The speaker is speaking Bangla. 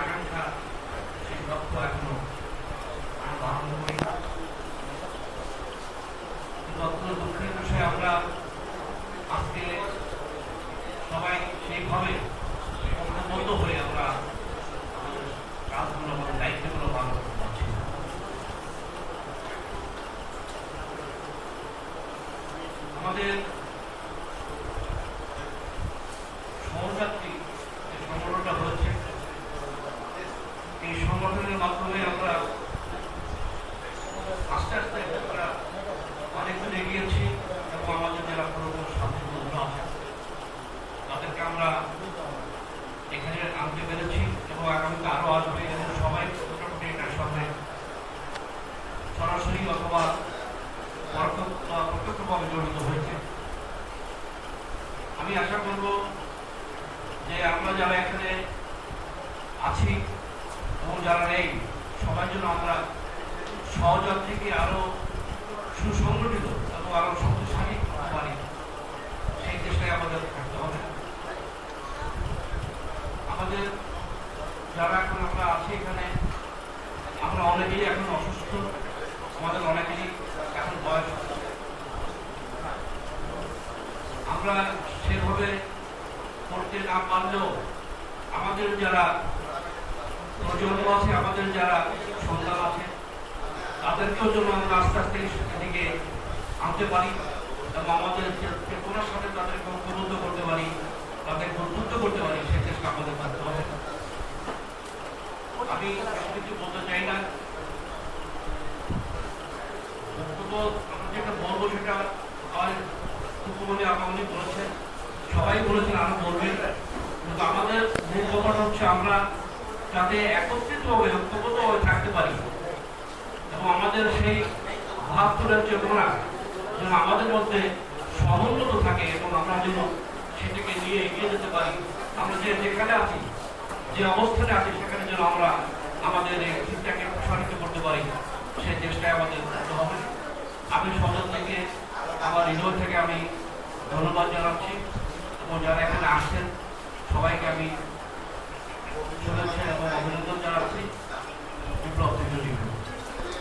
আকাঙ্ক্ষা সেই লক্ষ্য এখনো আমরা আরম্ভ করি। কিন্তু অত্যন্ত দুঃখের বিষয়ে আমরা আজকে সবাই সেইভাবে ঐক্যবদ্ধ হয়ে আমরা আমাদের কাজগুলো আমাদের দায়িত্বগুলো পালন করতে পারছি না। আমাদের সহযাত্রী যে সংগঠনটা হয়েছে, এই সংগঠনের মাধ্যমে আমরা আস্তে আস্তে আমরা অনেক দূর এগিয়েছি এবং আমাদের যারা পুরোনো সাথী বন্ধুরা আছে তাদেরকে আমরা এখানে আনতে পেরেছি এবং আগামীতে আরো আসবে এবং সবাই মোটামুটি এটার সামনে সরাসরি অথবা প্রত্যক্ষভাবে জড়িত হয়েছে। আমি আশা করব যে আমরা যারা এখানে আছি এবং যারা নেই সবার জন্য আমরা সহযাত্রীকে আরো সুসংগঠিত এবং আরো শক্তিশালী করতে পারি, সেই চেষ্টায় আমাদের থাকতে হবে। আমাদের যারা এখন আমরা আছি এখানে, আমরা অনেকেই এখন অসুস্থ, আমাদের অনেকেরই এখন বয়স, আমরা সেভাবে করতে না পারলেও আমাদের যারা প্রজন্ম আছে, আমাদের যারা সন্তান আছে, তাদেরকেও যেন আমরা আস্তে আস্তে সেদিকে আনতে পারি এবং আমাদের চেতনার সাথে তাদেরকে ঐক্যবদ্ধ করতে পারি, তাদেরকে উদ্বুদ্ধ করতে পারি, সেই চেষ্টা আমাদের করতে হবে। আমি কিছু বলতে চাই না, বক্তব্য আমরা যেটা বলবো সেটা উপমনি আগামী বলেছেন, সবাই বলেছেন আরো বলবেন, কিন্তু আমাদের মূল ব্যাপার হচ্ছে আমরা যাতে একত্রিতভাবে ঐক্যবদ্ধ হয়ে থাকতে পারি এবং আমাদের সেই ভাব তোলার চেতনা যেন আমাদের মধ্যে সমুন্নত থাকে এবং আমরা যেন সেটাকে নিয়ে এগিয়ে যেতে পারি। আমরা যেখানে আছি, যে অবস্থানে আছি, সেখানে যেন আমরা আমাদের এই চিন্তাকে প্রসারিত করতে পারি, সেই চেষ্টায় আমাদের করতে হবে। আমি সদর থেকে আমার হৃদয় থেকে আমি ধন্যবাদ জানাচ্ছি এবং যারা এখানে আসছেন সবাইকে আমি